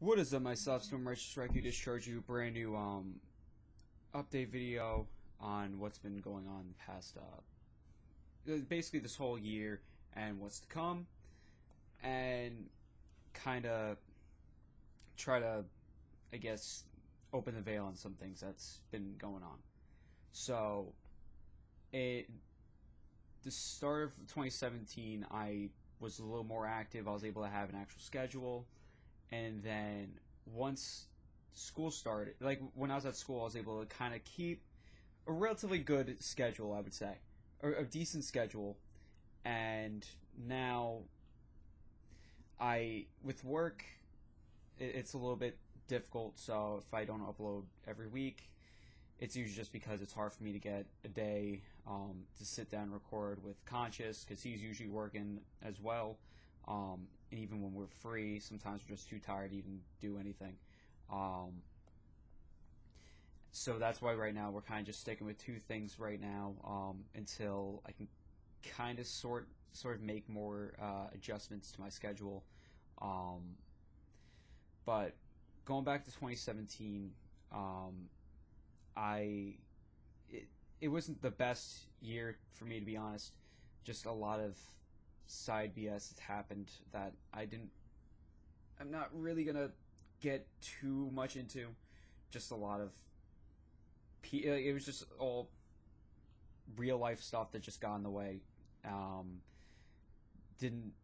What is up, myself, Storm Righteous Strike? You just showed you a brand new update video on what's been going on the past basically this whole year and what's to come, and kind of try to, I guess, open the veil on some things that's been going on. So, the start of 2017, I was a little more active. I was able to have an actual schedule. And then once school started, like when I was at school, I was able to kind of keep a relatively good schedule, I would say, or a decent schedule. And now with work, it's a little bit difficult. So if I don't upload every week, it's usually just because it's hard for me to get a day to sit down and record with Conscious, because he's usually working as well. And even when we're free, sometimes we're just too tired to even do anything. So that's why right now we're kind of just sticking with two things right now, until I can kind of sort of make more adjustments to my schedule. But going back to 2017, it wasn't the best year for me, to be honest. Just a lot of side BS happened that I'm not really gonna get too much into. Just a lot of it was just all real life stuff that just got in the way. Didn't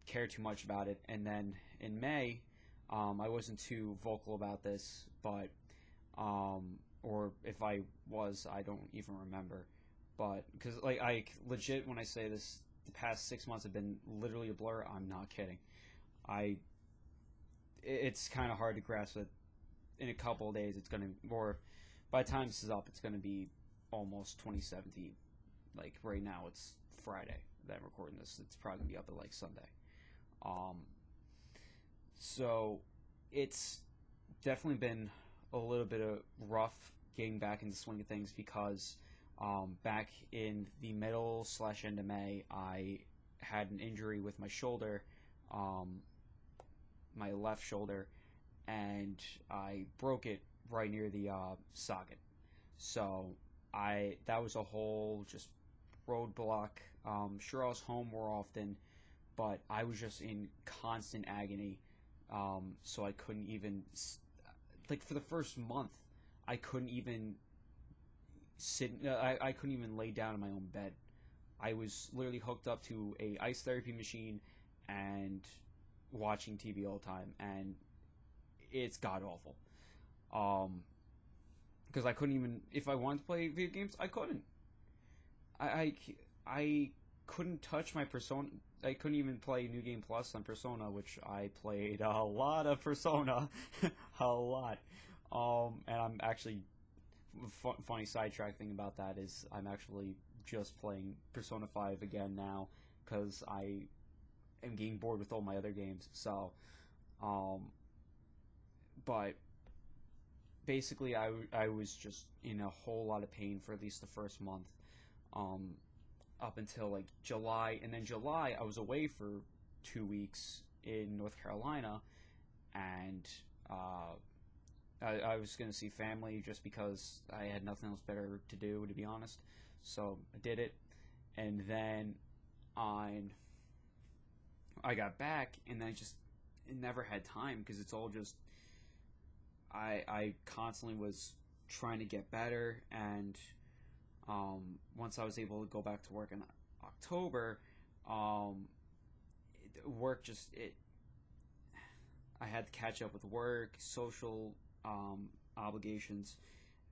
care too much about it. And then in May, I wasn't too vocal about this, but or if I was, I don't even remember. But because like I legit, when I say this, the past 6 months have been literally a blur. I'm not kidding. It's kind of hard to grasp it. In a couple of days, it's gonna, or by the time this is up, it's gonna be almost 2017. Like right now, it's Friday that I'm recording this. It's probably gonna be up at like Sunday. So it's definitely been a little bit of rough getting back into the swing of things, because back in the middle / end of May, I had an injury with my shoulder, my left shoulder, and I broke it right near the socket. So that was a whole just roadblock. Sure, I was home more often, but I was just in constant agony. So I couldn't even, like for the first month, I couldn't even I couldn't even lay down in my own bed. I was literally hooked up to a ice therapy machine and watching TV all the time, and it's god awful. Because I couldn't even, if I wanted to play video games, I couldn't. I couldn't touch my Persona. I couldn't even play New Game Plus on Persona, which I played a lot of Persona, a lot. And I'm actually, funny sidetrack thing about that is I'm actually just playing Persona 5 again now, because I am getting bored with all my other games. So, but basically I was just in a whole lot of pain for at least the first month, up until like July. And then July I was away for 2 weeks in North Carolina, and I was going to see family just because I had nothing else better to do, to be honest. So I did it. And then I got back, and I never had time, because it's all just, I constantly was trying to get better. And once I was able to go back to work in October, work just, I had to catch up with work, social obligations,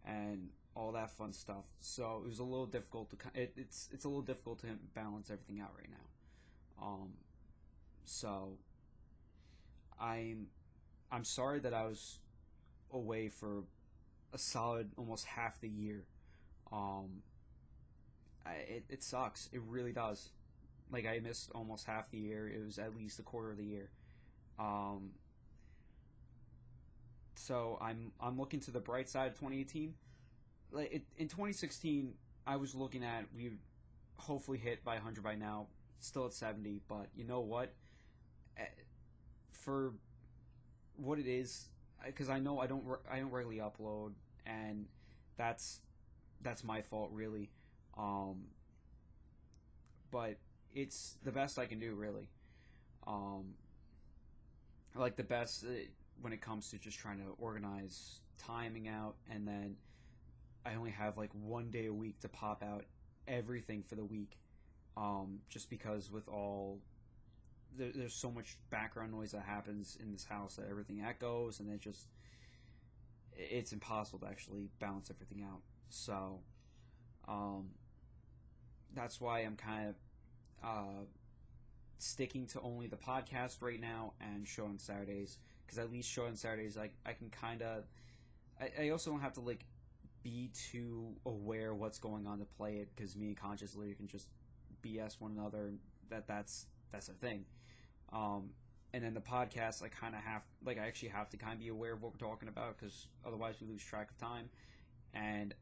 and all that fun stuff. So it was a little difficult to it's a little difficult to balance everything out right now. So I'm sorry that I was away for a solid almost half the year. It sucks. It really does. Like, I missed almost half the year. It was at least a quarter of the year. So I'm looking to the bright side of 2018. Like in 2016, I was looking at, we would hopefully hit by 100 by now. Still at 70, but you know what? For what it is, because I know I don't regularly upload, and that's that's my fault really. Um, but it's the best I can do really. Um, like the best when it comes to just trying to organize timing out, and then I only have like 1 day a week to pop out everything for the week. Just because with all there's so much background noise that happens in this house that everything echoes, and it's impossible to actually balance everything out. So um, that's why I'm kind of sticking to only the podcast right now and show on Saturdays, because at least show on Saturdays I can kind of I also don't have to like be too aware what's going on to play it, because me and Conscious Leader can just BS one another. That's a thing. Um, and then the podcast, I kind of have like I actually have to kind of be aware of what we're talking about, because otherwise we lose track of time, and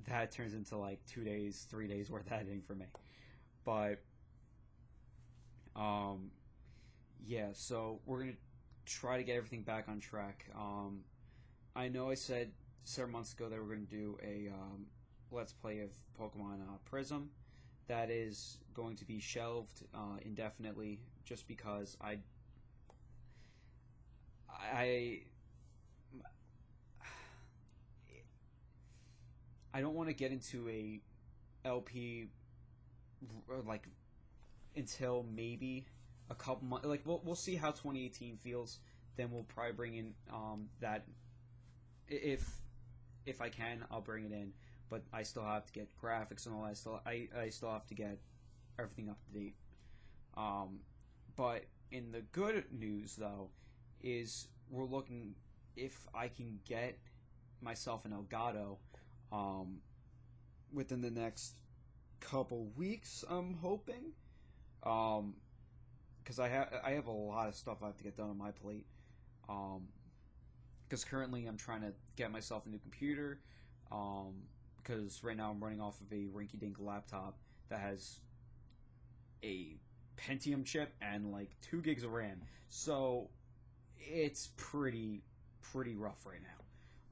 that turns into like 2 days, 3 days worth of editing for me. But um, yeah, so we're gonna try to get everything back on track. I know I said several months ago that we're gonna do a let's play of Pokemon Prism. That is going to be shelved indefinitely, just because I I don't want to get into a LP like until maybe a couple months. Like we'll see how 2018 feels. Then we'll probably bring in that if I can, I'll bring it in. But I still have to get graphics and all that. I still have to get everything up to date. Um, but in the good news though, is we're looking if I can get myself an Elgato um, within the next couple weeks. I'm hoping, because I have a lot of stuff I have to get done on my plate. Because currently I'm trying to get myself a new computer. Because right now I'm running off of a rinky-dink laptop that has a Pentium chip and like 2 gigs of RAM. So it's pretty rough right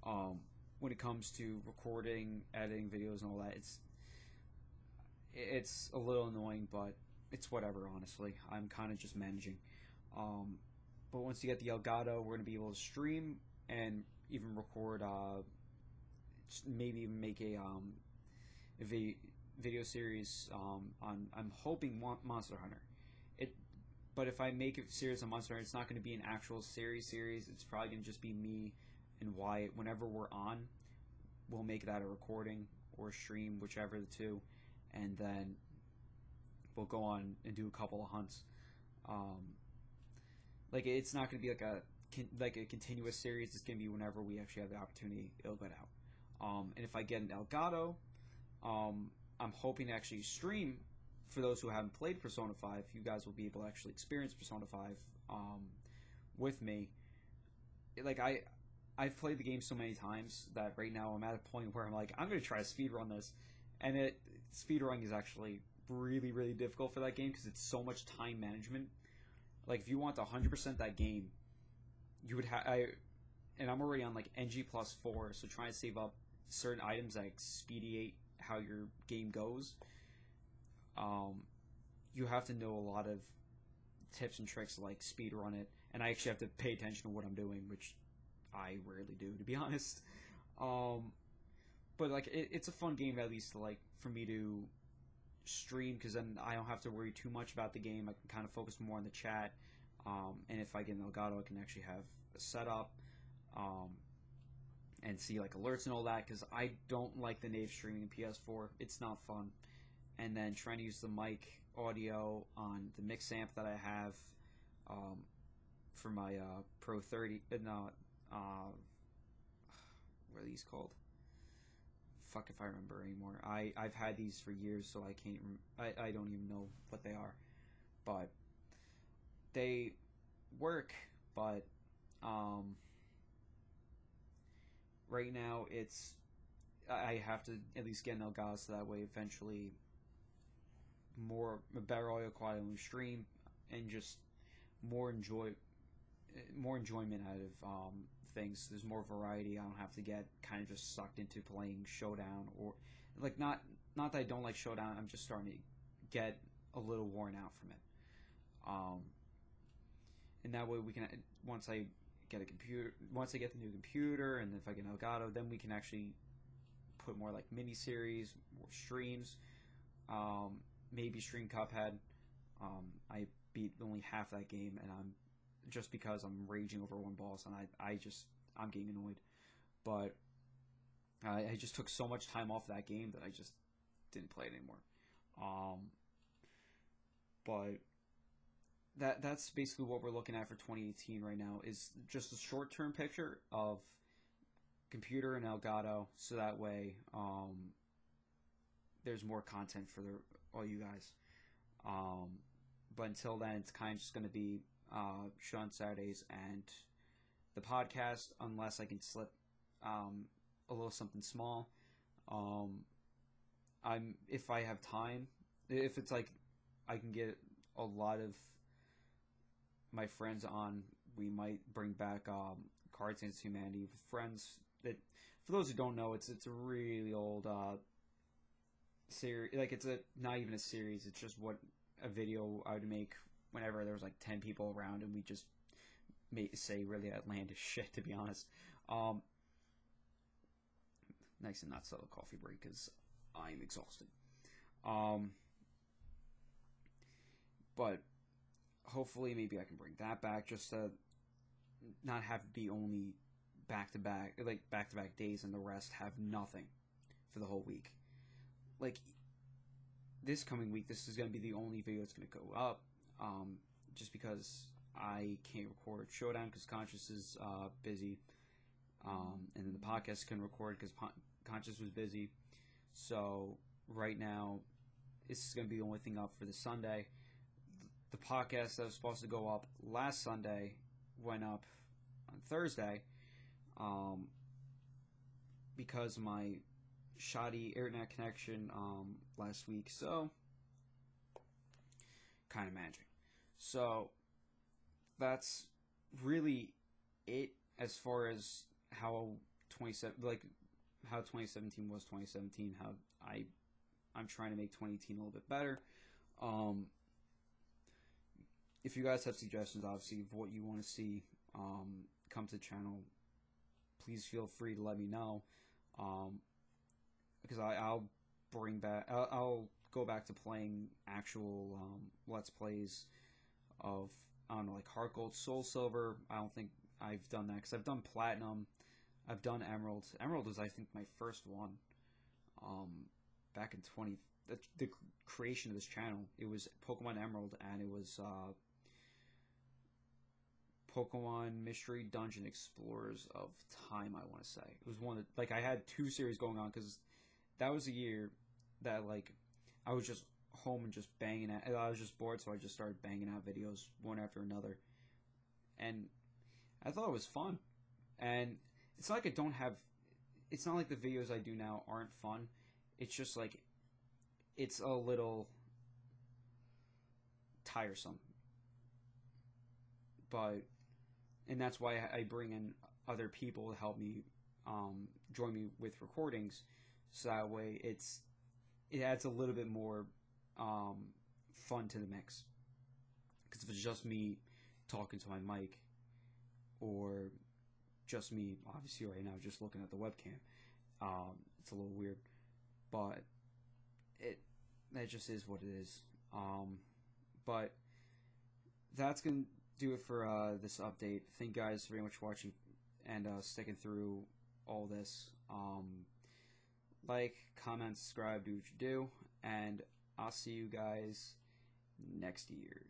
now. When it comes to recording, editing videos, and all that, it's a little annoying, but it's whatever. Honestly, I'm kind of just managing. But once you get the Elgato, we're gonna be able to stream and even record. Maybe even make a video series on. I'm hoping Monster Hunter. It, but if I make a series on Monster Hunter, it's not going to be an actual series. It's probably going to just be me and Wyatt. Whenever we're on, we'll make that a recording or stream, whichever the two, and then we'll go on and do a couple of hunts. Like it's not going to be like a continuous series. It's going to be whenever we actually have the opportunity, it'll get out. And if I get an Elgato, I'm hoping to actually stream. For those who haven't played Persona 5, you guys will be able to actually experience Persona 5 with me. Like I've played the game so many times that right now I'm at a point where I'm like, I'm going to try to speedrun this. And speedrunning is actually really difficult for that game, because it's so much time management. Like if you want to 100% that game, you would have... And I'm already on like NG plus 4, so trying to save up certain items that expedite how your game goes, you have to know a lot of tips and tricks to like speed run it, and I actually have to pay attention to what I'm doing, which I rarely do, to be honest. But like it's a fun game, at least to, like, for me to stream, because then I don't have to worry too much about the game. I can kind of focus more on the chat, and if I get an Elgato, I can actually have a setup. And see like alerts and all that, because I don't like the native streaming in PS4. It's not fun. And then trying to use the mic audio on the mix amp that I have for my Pro 30. What are these called? Fuck if I remember anymore. I've had these for years, so I can't. I don't even know what they are, but they work. But right now I have to at least get an Elgato, so that way eventually a better audio quality on the stream, and just more more enjoyment out of things. There's more variety. I don't have to get kind of just sucked into playing Showdown, or like not that I don't like Showdown. I'm just starting to get a little worn out from it. Um, and that way we can, once I get a computer, once I get the new computer, and if I get Elgato, then we can actually put more like miniseries, more streams, maybe stream Cuphead. I beat only half that game, and I'm just because I'm raging over one boss, and I'm getting annoyed. But I just took so much time off that game that I just didn't play it anymore. But that's basically what we're looking at for 2018 right now, is just a short-term picture of computer and Elgato, so that way there's more content for all you guys. But until then, it's kind of just going to be show on Saturdays and the podcast, unless I can slip a little something small. If I have time, if it's like I can get a lot of my friends on, we might bring back Cards Against Humanity with friends. That, for those who don't know, it's a really old series. Like, it's not even a series. It's just a video I would make whenever there was like 10 people around, and we just say really outlandish shit, to be honest. Nice and not subtle coffee break, because I'm exhausted. But hopefully maybe I can bring that back, just to not have to be only back-to-back days, and the rest have nothing for the whole week. Like, this coming week, this is going to be the only video that's going to go up, just because I can't record Showdown because Conscious is busy, and then the podcast couldn't record because Conscious was busy. So right now, this is going to be the only thing up for this Sunday. The podcast that was supposed to go up last Sunday went up on Thursday, because of my shoddy internet connection last week. So, kind of managing. So, that's really it as far as how 2017 was 2017. How I'm trying to make 2018 a little bit better. If you guys have suggestions, obviously, of what you want to see come to the channel, please feel free to let me know. Because I'll bring back, I'll go back to playing actual Let's Plays of, I don't know, like Heart Gold, Soul Silver. I don't think I've done that, because I've done Platinum, I've done Emerald. Emerald was, I think, my first one back in the creation of this channel. It was Pokemon Emerald, and it was Pokemon Mystery Dungeon Explorers of Time, I want to say. It was one that, like, I had 2 series going on, because that was a year that, like, I was just home and just banging out. I was just bored, so I just started banging out videos one after another. And I thought it was fun. And it's not like I don't have... It's not like the videos I do now aren't fun. It's just, like, it's a little tiresome. But... And that's why I bring in other people to help me join me with recordings, so that way it adds a little bit more fun to the mix. Because if it's just me talking to my mic, or just me, obviously right now, just looking at the webcam, it's a little weird. But that just is what it is. But that's going to do it for this update. Thank you guys very much for watching and sticking through all this. Like, comment, subscribe, do what you do, and I'll see you guys next year.